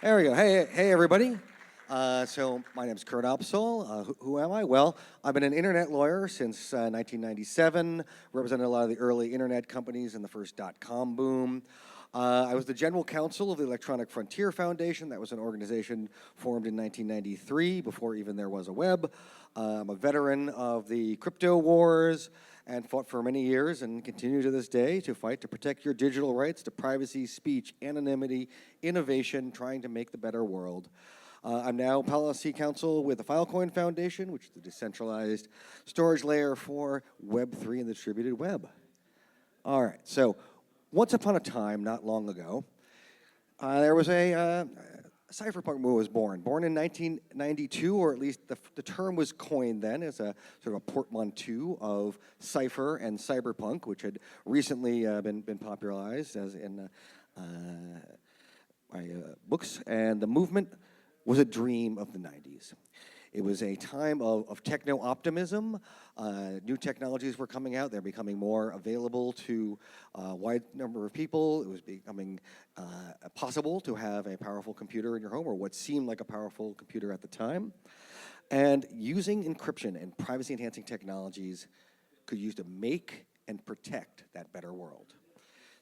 There we go. Hey, everybody. So my name's Kurt Opsahl. Who am I? Well, I've been an internet lawyer since 1997, represented a lot of the early internet companies in the first dot-com boom. I was the General Counsel of the Electronic Frontier Foundation. That was an organization formed in 1993, before even there was a web. I'm a veteran of the crypto wars and fought for many years and continue to this day to fight to protect your digital rights to privacy, speech, anonymity, innovation, trying to make the better world. I'm now policy counsel with the Filecoin Foundation, which is the decentralized storage layer for Web3 and the distributed web. All right, so once upon a time, not long ago, there was a cypherpunk movement was born in 1992, or at least the term was coined then as a sort of a portmanteau of cipher and cyberpunk, which had recently been popularized as in by books, and the movement was a dream of the 90s. It was a time of techno-optimism. New technologies were coming out. They're becoming more available to a wide number of people. It was becoming possible to have a powerful computer in your home, or what seemed like a powerful computer at the time. And using encryption and privacy-enhancing technologies could use to make and protect that better world.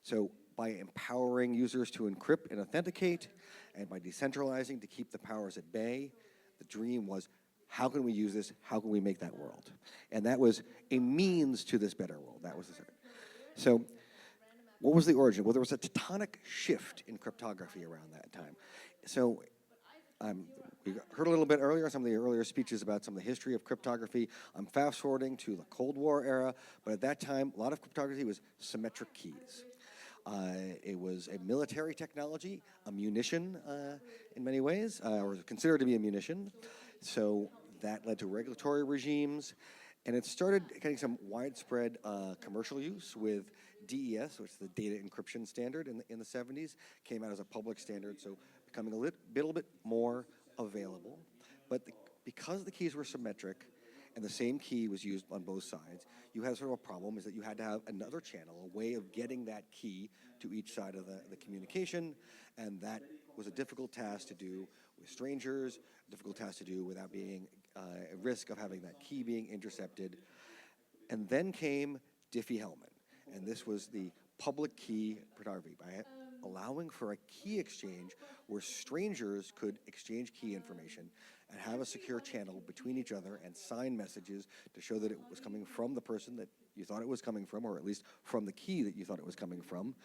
So by empowering users to encrypt and authenticate, and by decentralizing to keep the powers at bay, the dream was, how can we use this? How can we make that world? And that was a means to this better world. That was the So what was the origin? Well, there was a tectonic shift in cryptography around that time. So we heard a little bit earlier, some of the earlier speeches about some of the history of cryptography. I'm fast forwarding to the Cold War era, but at that time, a lot of cryptography was symmetric keys. It was a military technology, a munition in many ways, or considered to be a munition. So that led to regulatory regimes, and it started getting some widespread commercial use with DES, which is the data encryption standard in the 70s, came out as a public standard, so becoming a little bit more available. But because the keys were symmetric, and the same key was used on both sides, you had sort of a problem, is that you had to have another channel, a way of getting that key to each side of the communication, and that was a difficult task to do with strangers, a difficult task to do without being at risk of having that key being intercepted. And then came Diffie-Hellman, and this was the public key cryptography, by allowing for a key exchange where strangers could exchange key information and have a secure channel between each other and sign messages to show that it was coming from the person that you thought it was coming from, or at least from the key that you thought it was coming from.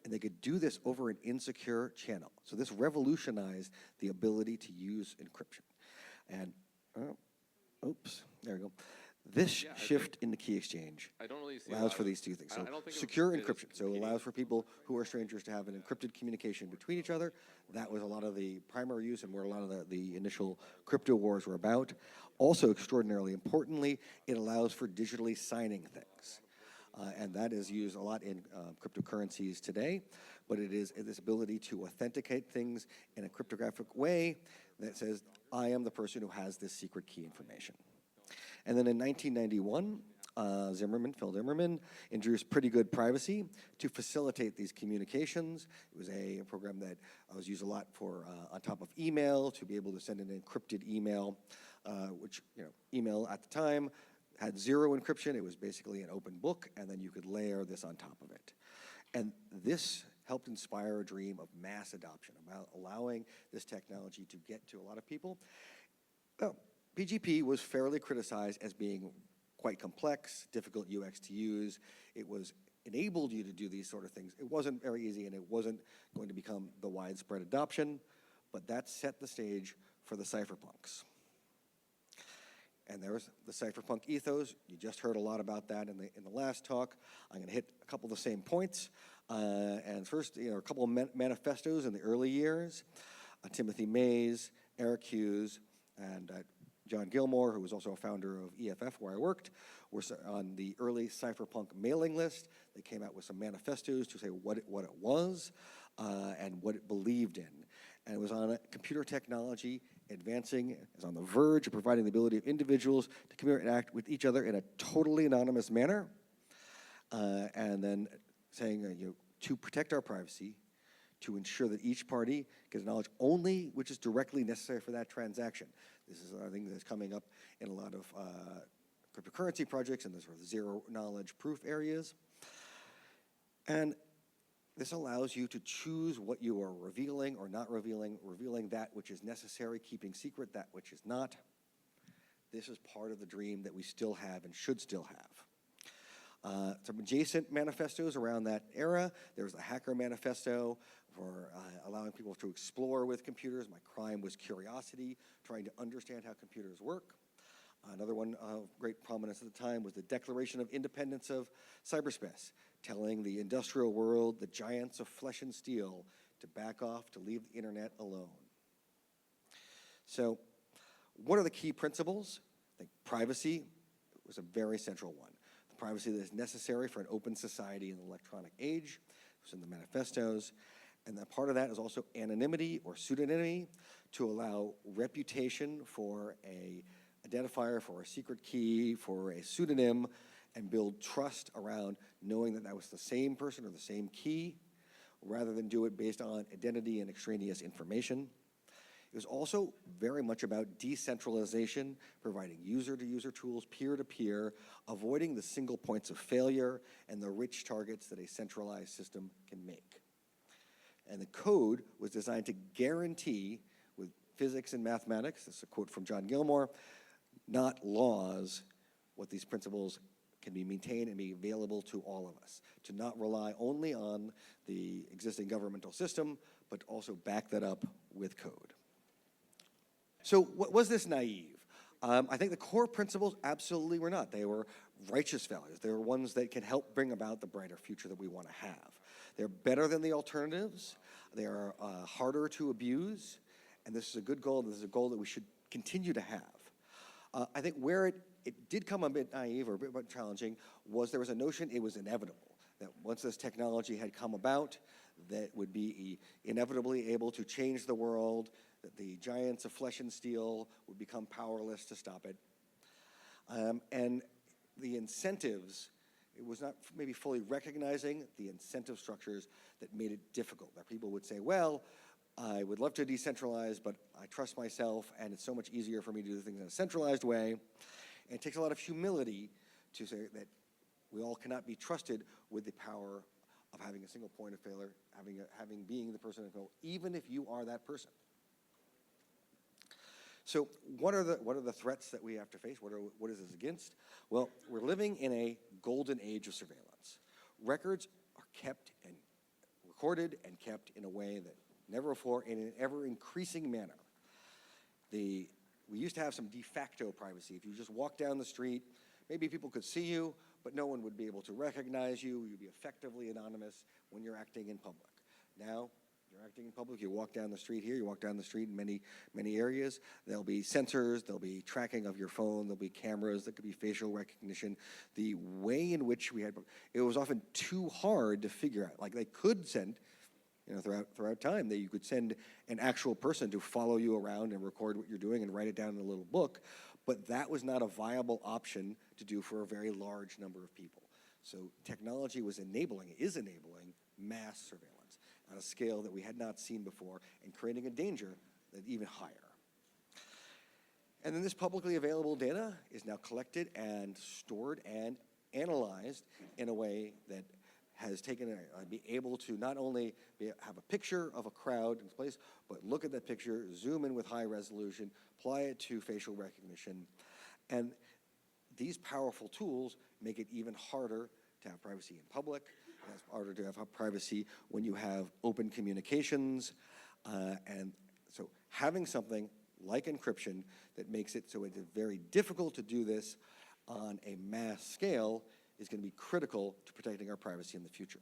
And they could do this over an insecure channel. So this revolutionized the ability to use encryption. And, oops, there we go. This shift in the key exchange allows for these two things. So secure encryption, so it allows for people who are strangers to have an encrypted communication between each other. That was a lot of the primary use and where a lot of the initial crypto wars were about. Also, extraordinarily importantly, it allows for digitally signing things. And that is used a lot in cryptocurrencies today, but it is this ability to authenticate things in a cryptographic way that says, I am the person who has this secret key information. And then in 1991, Phil Zimmerman, introduced Pretty Good Privacy to facilitate these communications. It was a program that was used a lot for, on top of email, to be able to send an encrypted email, which, email at the time had zero encryption. It was basically an open book, and then you could layer this on top of it. And this helped inspire a dream of mass adoption, about allowing this technology to get to a lot of people. Well, PGP was fairly criticized as being quite complex, difficult UX to use. It enabled you to do these sort of things. It wasn't very easy, and it wasn't going to become the widespread adoption, but that set the stage for the cypherpunks. And there's the cypherpunk ethos. You just heard a lot about that in the last talk. I'm going to hit a couple of the same points. And first, a couple of manifestos in the early years. Timothy Mays, Eric Hughes, and John Gilmore, who was also a founder of EFF, where I worked, were on the early cypherpunk mailing list. They came out with some manifestos to say what it was and what it believed in. And it was on computer technology advancing, is on the verge of providing the ability of individuals to communicate and act with each other in a totally anonymous manner, and then saying to protect our privacy, to ensure that each party gets knowledge only which is directly necessary for that transaction. This is a thing that's coming up in a lot of cryptocurrency projects and the sort of zero knowledge proof areas. And this allows you to choose what you are revealing or not revealing, revealing that which is necessary, keeping secret that which is not. This is part of the dream that we still have and should still have. Some adjacent manifestos around that era. There was the Hacker Manifesto for allowing people to explore with computers. My crime was curiosity, trying to understand how computers work. Another one of great prominence at the time was the Declaration of Independence of Cyberspace, telling the industrial world, the giants of flesh and steel, to back off, to leave the internet alone. So what are the key principles? I think privacy was a very central one. The privacy that is necessary for an open society in the electronic age. It was in the manifestos. And that part of that is also anonymity or pseudonymity to allow reputation for a identifier, for a secret key, for a pseudonym, and build trust around knowing that that was the same person or the same key, rather than do it based on identity and extraneous information. It was also very much about decentralization, providing user-to-user tools, peer-to-peer, avoiding the single points of failure and the rich targets that a centralized system can make. And the code was designed to guarantee, with physics and mathematics, this is a quote from John Gilmore, not laws, what these principles can be maintained and be available to all of us, to not rely only on the existing governmental system, but also back that up with code. So was this naive? I think the core principles absolutely were not. They were righteous values. They were ones that can help bring about the brighter future that we want to have. They're better than the alternatives. They are harder to abuse. And this is a good goal. This is a goal that we should continue to have. I think where it did come a bit naive or a bit challenging was there was a notion it was inevitable, that once this technology had come about, that would be inevitably able to change the world, that the giants of flesh and steel would become powerless to stop it. And the incentives, it was not maybe fully recognizing the incentive structures that made it difficult, that people would say, well, I would love to decentralize, but I trust myself, and it's so much easier for me to do things in a centralized way. And it takes a lot of humility to say that we all cannot be trusted with the power of having a single point of failure, being the person to go, even if you are that person. So what are the threats that we have to face? What is this against? Well, we're living in a golden age of surveillance. Records are kept and recorded and kept in a way that never before, in an ever-increasing manner. We used to have some de facto privacy. If you just walk down the street, maybe people could see you, but no one would be able to recognize you. You'd be effectively anonymous when you're acting in public. Now, you're acting in public, you walk down the street here, you walk down the street in many areas, there'll be sensors, there'll be tracking of your phone, there'll be cameras, there could be facial recognition. The way in which it was often too hard to figure out. Like they could send, throughout time, that you could send an actual person to follow you around and record what you're doing and write it down in a little book, but that was not a viable option to do for a very large number of people. So technology is enabling mass surveillance on a scale that we had not seen before and creating a danger that even higher. And then this publicly available data is now collected and stored and analyzed in a way that has be able to not only have a picture of a crowd in place, but look at that picture, zoom in with high resolution, apply it to facial recognition. And these powerful tools make it even harder to have privacy in public. It's harder to have privacy when you have open communications. And so having something like encryption that makes it so it's very difficult to do this on a mass scale is going to be critical to protecting our privacy in the future.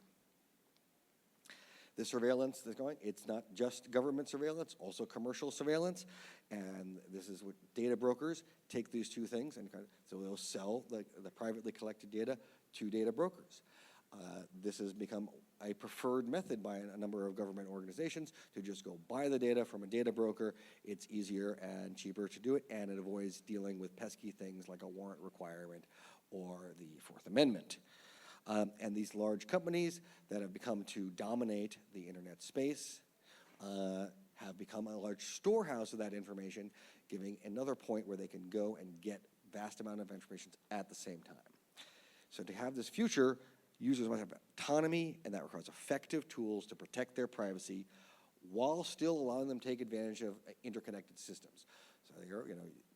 The surveillance that's going, it's not just government surveillance, also commercial surveillance. And this is what data brokers take these two things, and so they'll sell the privately collected data to data brokers. This has become a preferred method by a number of government organizations to just go buy the data from a data broker. It's easier and cheaper to do it, and it avoids dealing with pesky things like a warrant requirement or the Fourth Amendment. And these large companies that have become to dominate the internet space have become a large storehouse of that information, giving another point where they can go and get vast amount of information at the same time. So to have this future, users must have autonomy, and that requires effective tools to protect their privacy while still allowing them to take advantage of interconnected systems. So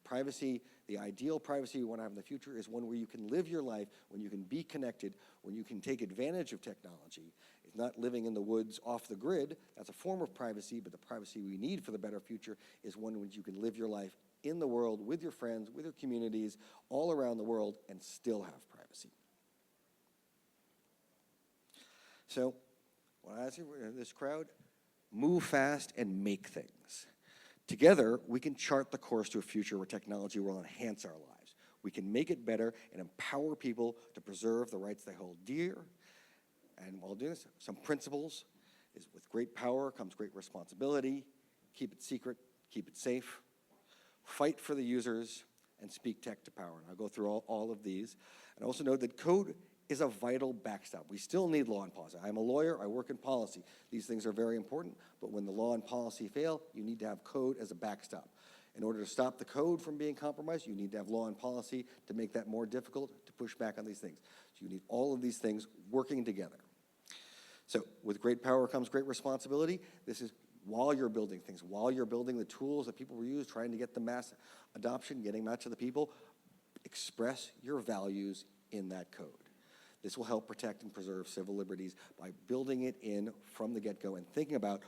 privacy, the ideal privacy we want to have in the future is one where you can live your life, when you can be connected, when you can take advantage of technology. It's not living in the woods off the grid. That's a form of privacy, but the privacy we need for the better future is one in which you can live your life in the world with your friends, with your communities, all around the world, and still have privacy. So, when I say this crowd, move fast and make things. Together, we can chart the course to a future where technology will enhance our lives. We can make it better and empower people to preserve the rights they hold dear. And while doing this, some principles is with great power comes great responsibility. Keep it secret, keep it safe. Fight for the users, and speak tech to power. And I'll go through all of these. And also note that code is a vital backstop. We still need law and policy. I'm a lawyer, I work in policy. These things are very important, but when the law and policy fail, you need to have code as a backstop. In order to stop the code from being compromised, you need to have law and policy to make that more difficult to push back on these things. So you need all of these things working together. So with great power comes great responsibility. This is while you're building things, while you're building the tools that people will use, trying to get the mass adoption, getting them out to the people, express your values in that code. This will help protect and preserve civil liberties by building it in from the get-go and thinking about,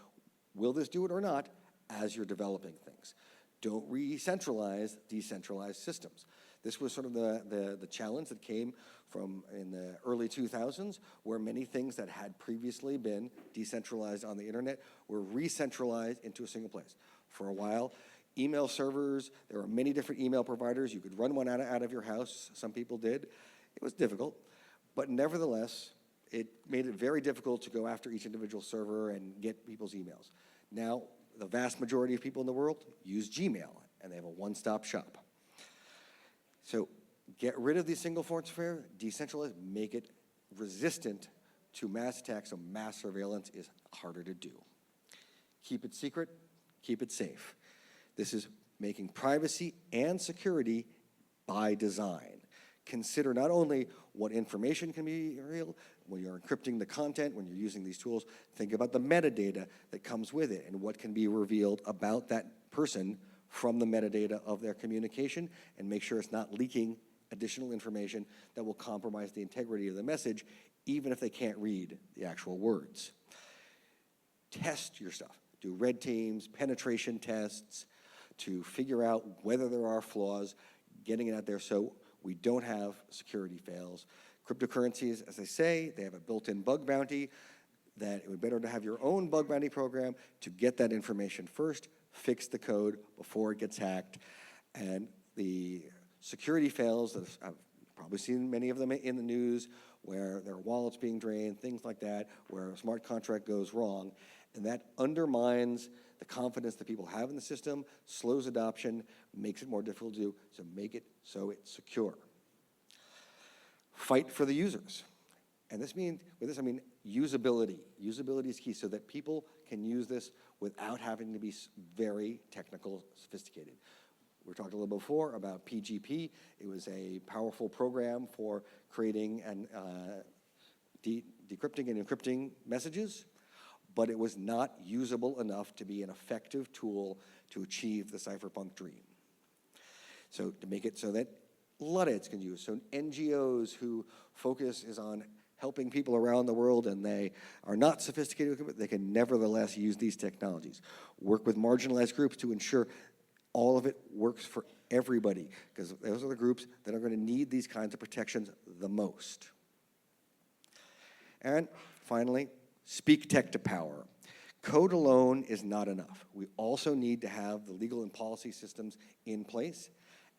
will this do it or not, as you're developing things. Don't re-centralize decentralized systems. This was sort of the challenge that came from in the early 2000s, where many things that had previously been decentralized on the internet were re-centralized into a single place. For a while, email servers, there were many different email providers. You could run one out of your house. Some people did. It was difficult. But nevertheless, it made it very difficult to go after each individual server and get people's emails. Now, the vast majority of people in the world use Gmail, and they have a one-stop shop. So get rid of these single forms of failure, decentralize, make it resistant to mass attacks, so mass surveillance is harder to do. Keep it secret, keep it safe. This is making privacy and security by design. Consider not only what information can be real, when you're encrypting the content, when you're using these tools, think about the metadata that comes with it and what can be revealed about that person from the metadata of their communication, and make sure it's not leaking additional information that will compromise the integrity of the message, even if they can't read the actual words. Test your stuff. Do red teams, penetration tests to figure out whether there are flaws, getting it out there so we don't have security fails. Cryptocurrencies, as I say, they have a built-in bug bounty that it would be better to have your own bug bounty program to get that information first, fix the code before it gets hacked. And the security fails, I've probably seen many of them in the news, where their wallets being drained, things like that, where a smart contract goes wrong. And that undermines the confidence that people have in the system, slows adoption, makes it more difficult to do, so make it so it's secure. Fight for the users. And with this I mean usability. Usability is key so that people can use this without having to be very technical, sophisticated. We talked a little before about PGP. It was a powerful program for creating and decrypting and encrypting messages, but it was not usable enough to be an effective tool to achieve the cypherpunk dream. So to make it so that Luddites can use, so NGOs who focus is on helping people around the world and they are not sophisticated with it, they can nevertheless use these technologies. Work with marginalized groups to ensure all of it works for everybody, because those are the groups that are going to need these kinds of protections the most. And finally, speak tech to power. Code alone is not enough. We also need to have the legal and policy systems in place,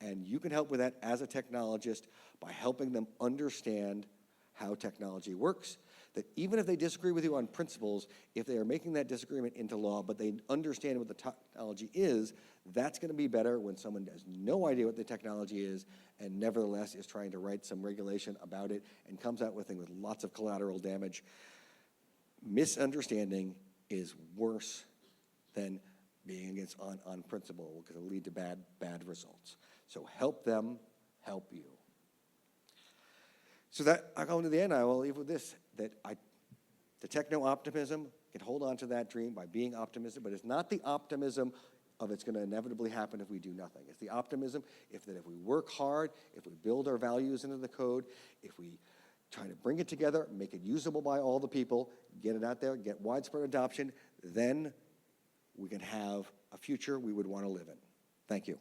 and you can help with that as a technologist by helping them understand how technology works. that even if they disagree with you on principles, if they are making that disagreement into law, but they understand what the technology is, that's going to be better when someone has no idea what the technology is and nevertheless is trying to write some regulation about it and comes out with things with lots of collateral damage. Misunderstanding is worse than being against on principle, because it'll lead to bad results. So help them help you. So that, I come to the end, I will leave with this, that the techno-optimism can hold on to that dream by being optimistic, but it's not the optimism of it's going to inevitably happen if we do nothing. It's the optimism that if we work hard, if we build our values into the code, if we try to bring it together, make it usable by all the people, get it out there, get widespread adoption, then we can have a future we would want to live in. Thank you.